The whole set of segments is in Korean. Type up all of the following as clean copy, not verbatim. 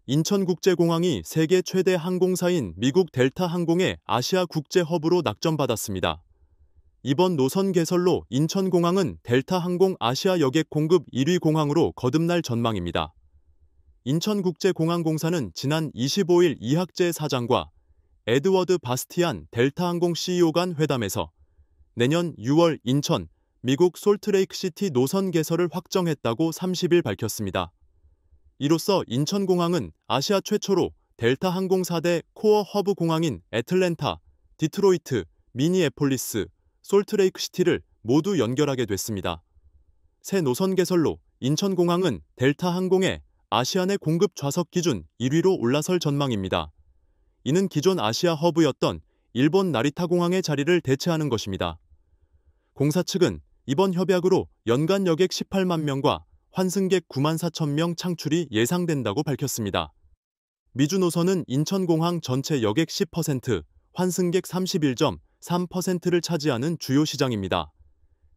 인천국제공항이 세계 최대 항공사인 미국 델타 항공의 아시아 국제 허브로 낙점받았습니다. 이번 노선 개설로 인천공항은 델타 항공 아시아 여객 공급 1위 공항으로 거듭날 전망입니다. 인천국제공항공사는 지난 25일 이학재 사장과 에드워드 바스티안 델타 항공 CEO 간 회담에서 내년 6월 인천, 미국 솔트레이크시티 노선 개설을 확정했다고 30일 밝혔습니다. 이로써 인천공항은 아시아 최초로 델타 항공 4대 코어 허브 공항인 애틀랜타, 디트로이트, 미니애폴리스, 솔트레이크시티를 모두 연결하게 됐습니다. 새 노선 개설로 인천공항은 델타 항공의 아시아 내 공급 좌석 기준 1위로 올라설 전망입니다. 이는 기존 아시아 허브였던 일본 나리타 공항의 자리를 대체하는 것입니다. 공사 측은 이번 협약으로 연간 여객 18만 명과 환승객 9만 4천 명 창출이 예상된다고 밝혔습니다. 미주 노선은 인천공항 전체 여객 10%, 환승객 31.3%를 차지하는 주요 시장입니다.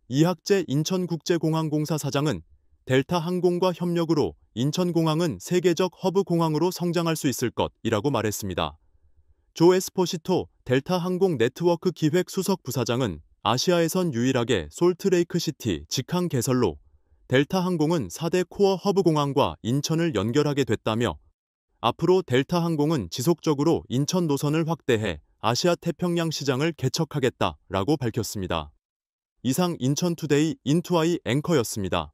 이학재 인천국제공항공사 사장은 델타 항공과 협력으로 인천공항은 세계적 허브 공항으로 성장할 수 있을 것이라고 말했습니다. 조 에스포시토 델타 항공 네트워크 기획 수석 부사장은 아시아에선 유일하게 솔트레이크시티 직항 개설로 델타 항공은 4대 코어 허브 공항과 인천을 연결하게 됐다며 앞으로 델타 항공은 지속적으로 인천 노선을 확대해 아시아 태평양 시장을 개척하겠다라고 밝혔습니다. 이상 인천투데이 인투아이 앵커였습니다.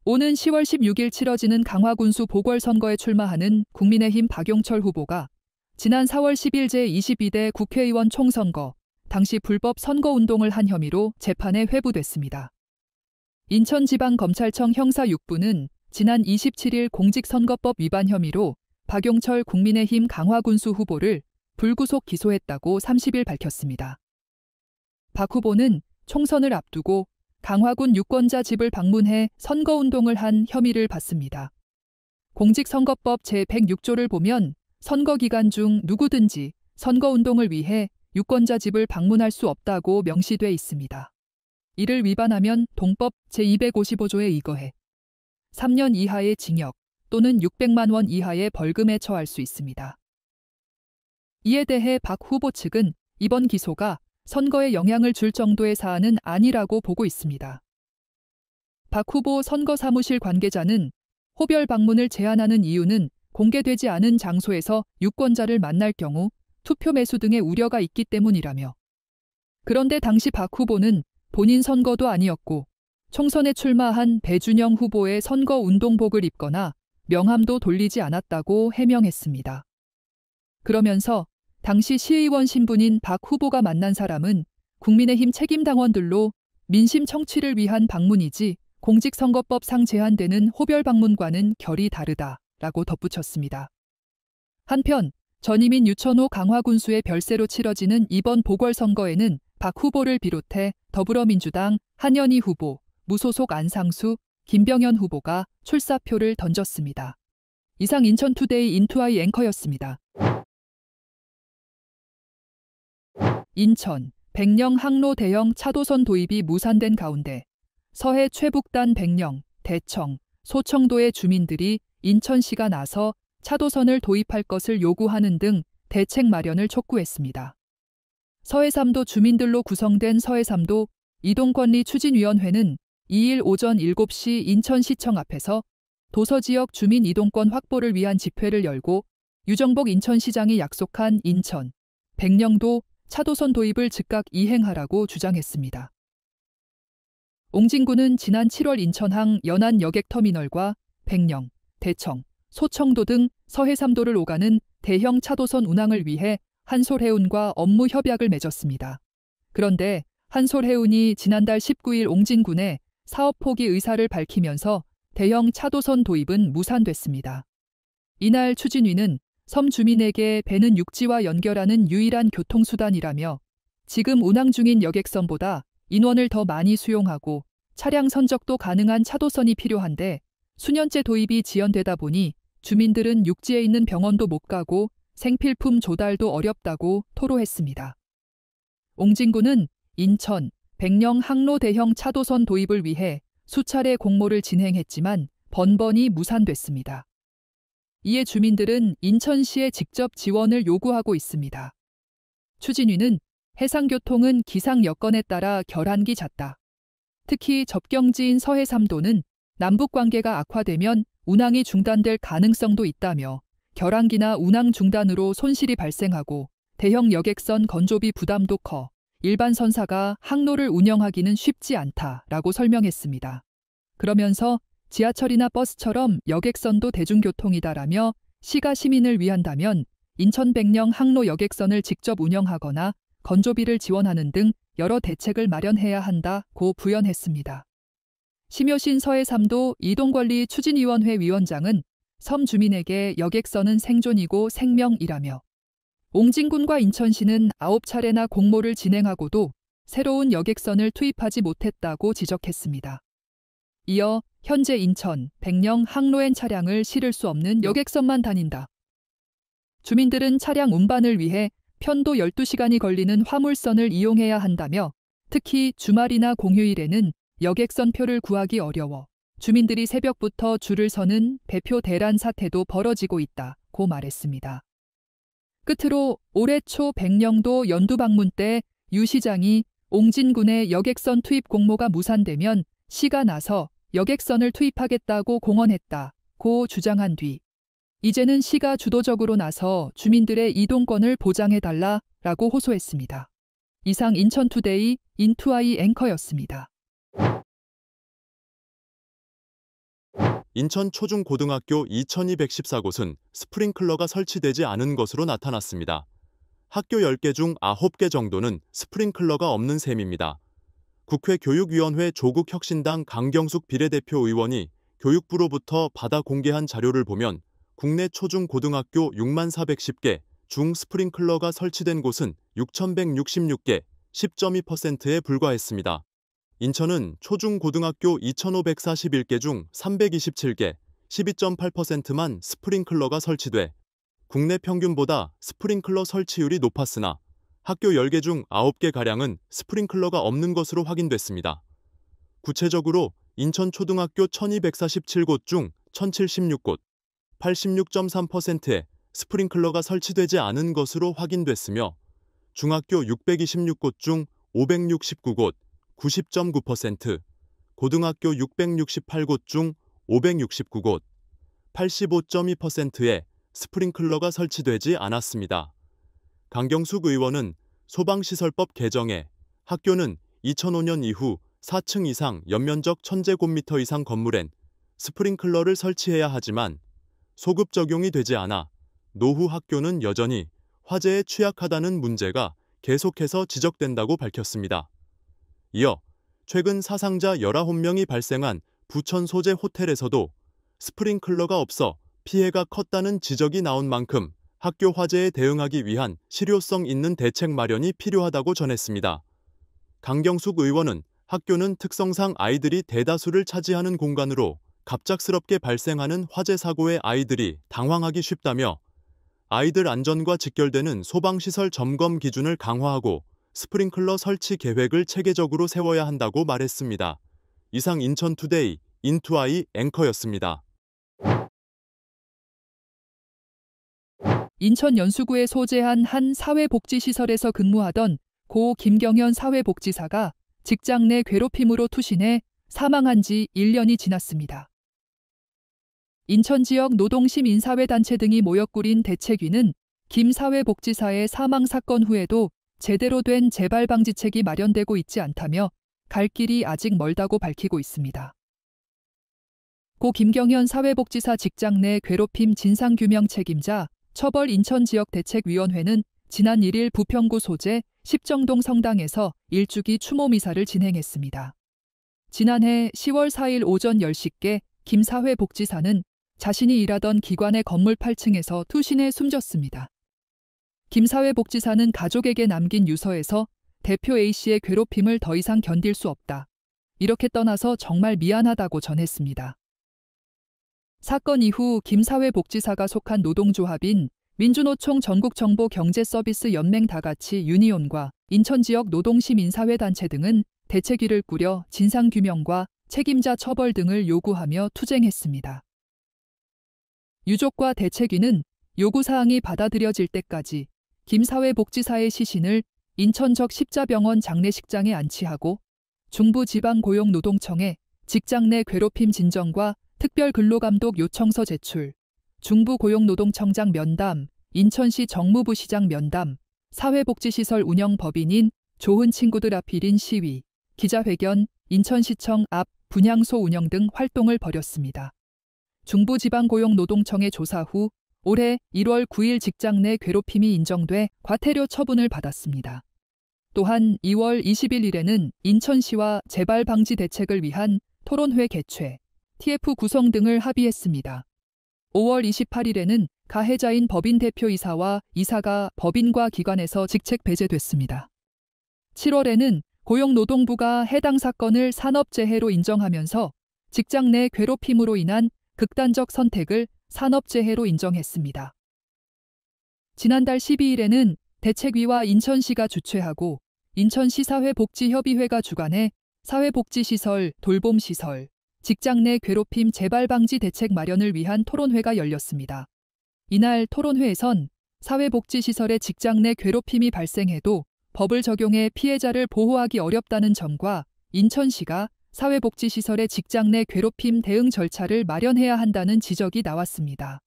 오는 10월 16일 치러지는 강화군수 보궐선거에 출마하는 국민의힘 박용철 후보가 지난 4월 10일 제22대 국회의원 총선거 당시 불법 선거운동을 한 혐의로 재판에 회부됐습니다. 인천지방검찰청 형사 6부는 지난 27일 공직선거법 위반 혐의로 박용철 국민의힘 강화군수 후보를 불구속 기소했다고 30일 밝혔습니다. 박 후보는 총선을 앞두고 강화군 유권자 집을 방문해 선거운동을 한 혐의를 받습니다. 공직선거법 제106조를 보면 선거 기간 중 누구든지 선거운동을 위해 유권자 집을 방문할 수 없다고 명시돼 있습니다. 이를 위반하면 동법 제255조에 의거해 3년 이하의 징역 또는 600만 원 이하의 벌금에 처할 수 있습니다. 이에 대해 박 후보 측은 이번 기소가 선거에 영향을 줄 정도의 사안은 아니라고 보고 있습니다. 박 후보 선거사무실 관계자는 호별 방문을 제한하는 이유는 공개되지 않은 장소에서 유권자를 만날 경우 투표 매수 등의 우려가 있기 때문이라며 그런데 당시 박 후보는 본인 선거도 아니었고 총선에 출마한 배준영 후보의 선거 운동복을 입거나 명함도 돌리지 않았다고 해명했습니다. 그러면서 당시 시의원 신분인 박 후보가 만난 사람은 국민의힘 책임당원들로 민심 청취를 위한 방문이지 공직선거법상 제한되는 호별 방문과는 결이 다르다라고 덧붙였습니다. 한편 전임인 유천호 강화군수의 별세로 치러지는 이번 보궐선거에는 박 후보를 비롯해 더불어민주당 한현희 후보, 무소속 안상수, 김병현 후보가 출사표를 던졌습니다. 이상 인천투데이 인투아이 앵커였습니다. 인천, 백령 항로 대형 차도선 도입이 무산된 가운데 서해 최북단 백령, 대청, 소청도의 주민들이 인천시가 나서 차도선을 도입할 것을 요구하는 등 대책 마련을 촉구했습니다. 서해삼도 주민들로 구성된 서해삼도 이동권리 추진위원회는 2일 오전 7시 인천시청 앞에서 도서지역 주민 이동권 확보를 위한 집회를 열고 유정복 인천시장이 약속한 인천, 백령도 차도선 도입을 즉각 이행하라고 주장했습니다. 옹진군은 지난 7월 인천항 연안 여객터미널과 백령, 대청, 소청도 등 서해삼도를 오가는 대형 차도선 운항을 위해 한솔해운과 업무 협약을 맺었습니다. 그런데 한솔해운이 지난달 19일 옹진군에 사업 포기 의사를 밝히면서 대형 차도선 도입은 무산됐습니다. 이날 추진위는 섬 주민에게 배는 육지와 연결하는 유일한 교통수단이라며 지금 운항 중인 여객선보다 인원을 더 많이 수용하고 차량 선적도 가능한 차도선이 필요한데 수년째 도입이 지연되다 보니 주민들은 육지에 있는 병원도 못 가고 생필품 조달도 어렵다고 토로했습니다. 옹진군은 인천, 백령 항로 대형 차도선 도입을 위해 수차례 공모를 진행했지만 번번이 무산됐습니다. 이에 주민들은 인천시에 직접 지원을 요구하고 있습니다. 추진위는 해상교통은 기상 여건에 따라 결항기 잦다. 특히 접경지인 서해삼도는 남북 관계가 악화되면 운항이 중단될 가능성도 있다며 결항기나 운항 중단으로 손실이 발생하고 대형 여객선 건조비 부담도 커 일반 선사가 항로를 운영하기는 쉽지 않다라고 설명했습니다. 그러면서 지하철이나 버스처럼 여객선도 대중교통이다라며 시가 시민을 위한다면 인천 백령 항로 여객선을 직접 운영하거나 건조비를 지원하는 등 여러 대책을 마련해야 한다고 부연했습니다. 심효신 서해삼도 이동관리 추진위원회 위원장은 섬 주민에게 여객선은 생존이고 생명이라며 옹진군과 인천시는 9차례나 공모를 진행하고도 새로운 여객선을 투입하지 못했다고 지적했습니다. 이어 현재 인천, 백령 항로엔 차량을 실을 수 없는 여객선만 다닌다. 주민들은 차량 운반을 위해 편도 12시간이 걸리는 화물선을 이용해야 한다며 특히 주말이나 공휴일에는 여객선 표를 구하기 어려워 주민들이 새벽부터 줄을 서는 배표 대란 사태도 벌어지고 있다고 말했습니다. 끝으로 올해 초 백령도 연두 방문 때 유 시장이 옹진군의 여객선 투입 공모가 무산되면 시가 나서 여객선을 투입하겠다고 공언했다고 주장한 뒤 이제는 시가 주도적으로 나서 주민들의 이동권을 보장해달라라고 호소했습니다. 이상 인천투데이 인투아이 앵커였습니다. 인천 초중고등학교 2214곳은 스프링클러가 설치되지 않은 것으로 나타났습니다. 학교 10개 중 9개 정도는 스프링클러가 없는 셈입니다. 국회 교육위원회 조국혁신당 강경숙 비례대표 의원이 교육부로부터 받아 공개한 자료를 보면 국내 초중고등학교 6410개 중 스프링클러가 설치된 곳은 6166개, 10.2%에 불과했습니다. 인천은 초중고등학교 2541개 중 327개, 12.8%만 스프링클러가 설치돼 국내 평균보다 스프링클러 설치율이 높았으나 학교 10개 중 9개가량은 스프링클러가 없는 것으로 확인됐습니다. 구체적으로 인천 초등학교 1247곳 중 1076곳, 86.3%에 스프링클러가 설치되지 않은 것으로 확인됐으며 중학교 626곳 중 569곳, 90.9%, 고등학교 668곳 중 569곳, 85.2%에 스프링클러가 설치되지 않았습니다. 강경숙 의원은 소방시설법 개정에 학교는 2005년 이후 4층 이상 연면적 1000제곱미터 이상 건물엔 스프링클러를 설치해야 하지만 소급 적용이 되지 않아 노후 학교는 여전히 화재에 취약하다는 문제가 계속해서 지적된다고 밝혔습니다. 이어 최근 사상자 19명이 발생한 부천 소재 호텔에서도 스프링클러가 없어 피해가 컸다는 지적이 나온 만큼 학교 화재에 대응하기 위한 실효성 있는 대책 마련이 필요하다고 전했습니다. 강경숙 의원은 학교는 특성상 아이들이 대다수를 차지하는 공간으로 갑작스럽게 발생하는 화재 사고에 아이들이 당황하기 쉽다며 아이들 안전과 직결되는 소방시설 점검 기준을 강화하고 스프링클러 설치 계획을 체계적으로 세워야 한다고 말했습니다. 이상 인천투데이 인투아이 앵커였습니다. 인천 연수구에 소재한 한 사회복지시설에서 근무하던 고 김경현 사회복지사가 직장 내 괴롭힘으로 투신해 사망한 지 1년이 지났습니다. 인천 지역 노동시민사회단체 등이 모여 꾸린 대책위는 김 사회복지사의 사망 사건 후에도 제대로 된 재발 방지책이 마련되고 있지 않다며 갈 길이 아직 멀다고 밝히고 있습니다. 고 김경현 사회복지사 직장 내 괴롭힘 진상규명 책임자 처벌 인천지역대책위원회는 지난 1일 부평구 소재 십정동 성당에서 일주기 추모 미사를 진행했습니다. 지난해 10월 4일 오전 10시께 김 사회복지사는 자신이 일하던 기관의 건물 8층에서 투신해 숨졌습니다. 김 사회복지사는 가족에게 남긴 유서에서 대표 A씨의 괴롭힘을 더 이상 견딜 수 없다. 이렇게 떠나서 정말 미안하다고 전했습니다. 사건 이후 김 사회복지사가 속한 노동조합인 민주노총 전국정보경제서비스연맹 다같이 유니온과 인천지역 노동시민사회단체 등은 대책위를 꾸려 진상규명과 책임자 처벌 등을 요구하며 투쟁했습니다. 유족과 대책위는 요구사항이 받아들여질 때까지 김 사회복지사의 시신을 인천적 십자병원 장례식장에 안치하고 중부지방고용노동청에 직장 내 괴롭힘 진정과 특별근로감독 요청서 제출, 중부고용노동청장 면담, 인천시 정무부시장 면담, 사회복지시설 운영법인인 좋은 친구들 앞 1인 시위, 기자회견, 인천시청 앞 분향소 운영 등 활동을 벌였습니다. 중부지방고용노동청의 조사 후 올해 1월 9일 직장 내 괴롭힘이 인정돼 과태료 처분을 받았습니다. 또한 2월 21일에는 인천시와 재발 방지 대책을 위한 토론회 개최, TF 구성 등을 합의했습니다. 5월 28일에는 가해자인 법인 대표이사와 이사가 법인과 기관에서 직책 배제됐습니다. 7월에는 고용노동부가 해당 사건을 산업재해로 인정하면서 직장 내 괴롭힘으로 인한 극단적 선택을 산업재해로 인정했습니다. 지난달 12일에는 대책위와 인천시가 주최하고 인천시사회복지협의회가 주관해 사회복지시설, 돌봄시설, 직장 내 괴롭힘 재발 방지 대책 마련을 위한 토론회가 열렸습니다. 이날 토론회에선 사회복지시설의 직장 내 괴롭힘이 발생해도 법을 적용해 피해자를 보호하기 어렵다는 점과 인천시가 사회복지시설의 직장 내 괴롭힘 대응 절차를 마련해야 한다는 지적이 나왔습니다.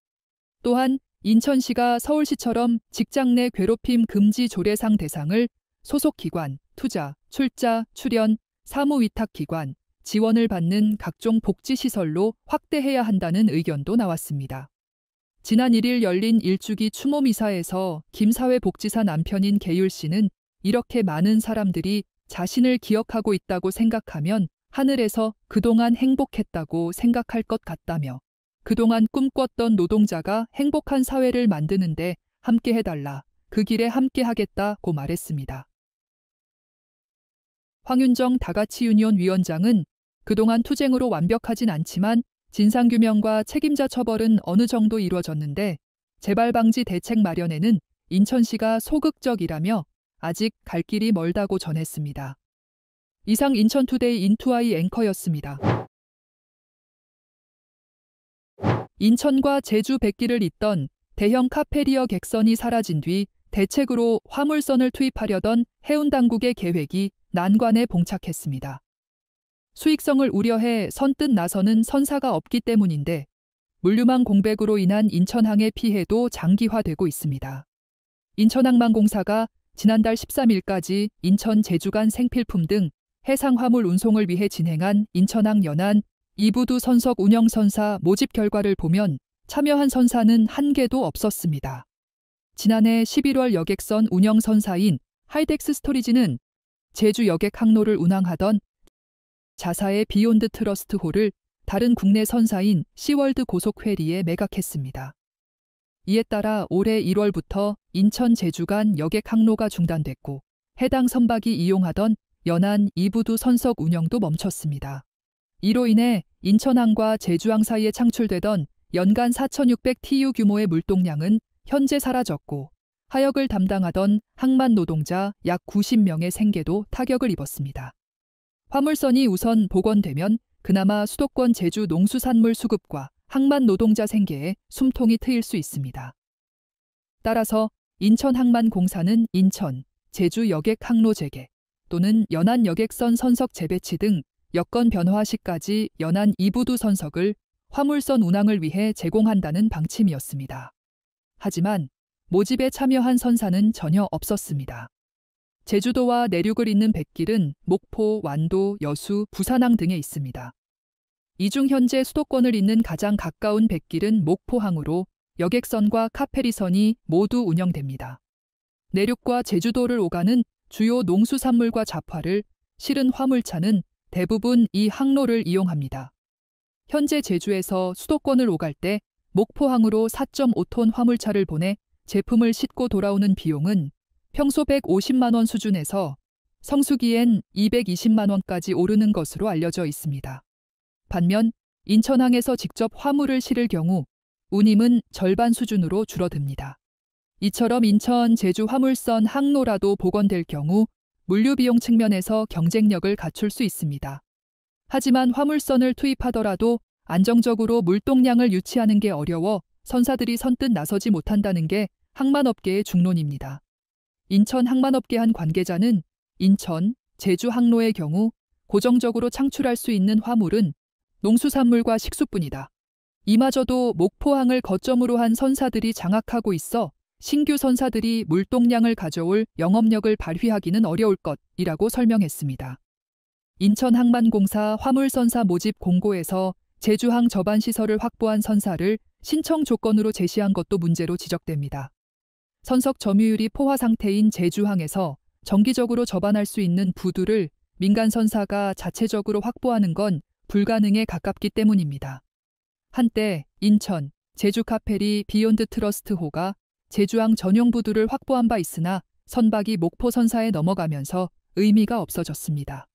또한 인천시가 서울시처럼 직장 내 괴롭힘 금지 조례상 대상을 소속기관, 투자, 출자, 출연, 사무위탁기관, 지원을 받는 각종 복지시설로 확대해야 한다는 의견도 나왔습니다. 지난 1일 열린 일주기 추모미사에서 김 사회복지사 남편인 계율 씨는 이렇게 많은 사람들이 자신을 기억하고 있다고 생각하면 하늘에서 그동안 행복했다고 생각할 것 같다며 그동안 꿈꿨던 노동자가 행복한 사회를 만드는데 함께 해달라, 그 길에 함께 하겠다고 말했습니다. 황윤정 다가치 유니온 위원장은 그동안 투쟁으로 완벽하진 않지만 진상규명과 책임자 처벌은 어느 정도 이루어졌는데 재발 방지 대책 마련에는 인천시가 소극적이라며 아직 갈 길이 멀다고 전했습니다. 이상 인천투데이 인투아이 앵커였습니다. 인천과 제주 백기를 잇던 대형 카페리어 객선이 사라진 뒤 대책으로 화물선을 투입하려던 해운당국의 계획이 난관에 봉착했습니다. 수익성을 우려해 선뜻 나서는 선사가 없기 때문인데 물류망 공백으로 인한 인천항의 피해도 장기화되고 있습니다. 인천항만공사가 지난달 13일까지 인천 제주 간 생필품 등 해상 화물 운송을 위해 진행한 인천항 연안 이부두 선석 운영 선사 모집 결과를 보면 참여한 선사는 한 개도 없었습니다. 지난해 11월 여객선 운영 선사인 하이덱스 스토리지는 제주 여객 항로를 운항하던 자사의 비욘드 트러스트 홀을 다른 국내 선사인 시월드 고속회리에 매각했습니다. 이에 따라 올해 1월부터 인천 제주 간 여객 항로가 중단됐고 해당 선박이 이용하던 연안 이부두 선석 운영도 멈췄습니다. 이로 인해 인천항과 제주항 사이에 창출되던 연간 4,600TU 규모의 물동량은 현재 사라졌고 하역을 담당하던 항만 노동자 약 90명의 생계도 타격을 입었습니다. 화물선이 우선 복원되면 그나마 수도권 제주 농수산물 수급과 항만 노동자 생계에 숨통이 트일 수 있습니다. 따라서 인천항만공사는 인천, 제주 여객 항로 재개 또는 연안 여객선 선석 재배치 등 여건 변화 시까지 연안 이부두 선석을 화물선 운항을 위해 제공한다는 방침이었습니다. 하지만 모집에 참여한 선사는 전혀 없었습니다. 제주도와 내륙을 잇는 백길은 목포, 완도, 여수, 부산항 등에 있습니다. 이 중 현재 수도권을 잇는 가장 가까운 백길은 목포항으로 여객선과 카페리선이 모두 운영됩니다. 내륙과 제주도를 오가는 주요 농수산물과 잡화를 실은 화물차는 대부분 이 항로를 이용합니다. 현재 제주에서 수도권을 오갈 때 목포항으로 4.5톤 화물차를 보내 제품을 싣고 돌아오는 비용은 평소 150만 원 수준에서 성수기엔 220만 원까지 오르는 것으로 알려져 있습니다. 반면 인천항에서 직접 화물을 실을 경우 운임은 절반 수준으로 줄어듭니다. 이처럼 인천 제주 화물선 항로라도 복원될 경우 물류 비용 측면에서 경쟁력을 갖출 수 있습니다. 하지만 화물선을 투입하더라도 안정적으로 물동량을 유치하는 게 어려워 선사들이 선뜻 나서지 못한다는 게 항만업계의 중론입니다. 인천 항만업계 한 관계자는 인천, 제주 항로의 경우 고정적으로 창출할 수 있는 화물은 농수산물과 식수뿐이다. 이마저도 목포항을 거점으로 한 선사들이 장악하고 있어 신규 선사들이 물동량을 가져올 영업력을 발휘하기는 어려울 것이라고 설명했습니다. 인천항만공사 화물선사 모집 공고에서 제주항 접안 시설을 확보한 선사를 신청 조건으로 제시한 것도 문제로 지적됩니다. 선석 점유율이 포화 상태인 제주항에서 정기적으로 접안할 수 있는 부두를 민간 선사가 자체적으로 확보하는 건 불가능에 가깝기 때문입니다. 한때 인천, 제주카페리 비욘드 트러스트호가 제주항 전용 부두를 확보한 바 있으나 선박이 목포 선사에 넘어가면서 의미가 없어졌습니다.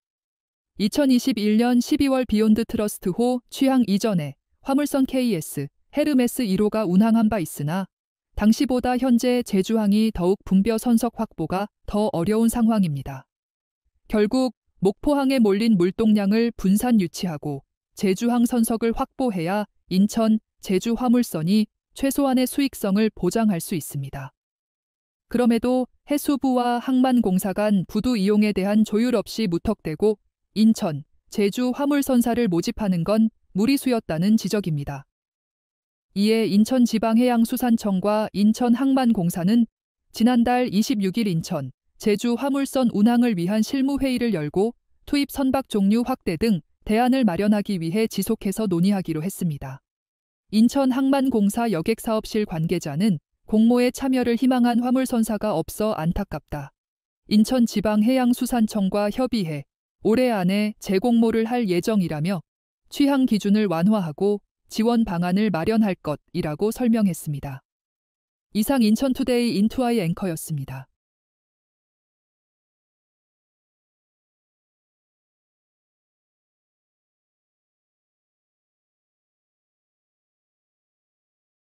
2021년 12월 비욘드 트러스트호 취항 이전에 화물선 KS, 헤르메스 1호가 운항한 바 있으나 당시보다 현재 제주항이 더욱 분벼 선석 확보가 더 어려운 상황입니다. 결국 목포항에 몰린 물동량을 분산 유치하고 제주항 선석을 확보해야 인천, 제주 화물선이 최소한의 수익성을 보장할 수 있습니다. 그럼에도 해수부와 항만공사 간 부두 이용에 대한 조율 없이 무턱대고 인천, 제주 화물선사를 모집하는 건 무리수였다는 지적입니다. 이에 인천지방해양수산청과 인천항만공사는 지난달 26일 인천, 제주 화물선 운항을 위한 실무회의를 열고 투입 선박 종류 확대 등 대안을 마련하기 위해 지속해서 논의하기로 했습니다. 인천항만공사 여객사업실 관계자는 공모에 참여를 희망한 화물선사가 없어 안타깝다. 인천지방해양수산청과 협의해 올해 안에 재공모를 할 예정이라며 취항 기준을 완화하고 지원 방안을 마련할 것이라고 설명했습니다. 이상 인천투데이 인투아이 앵커였습니다.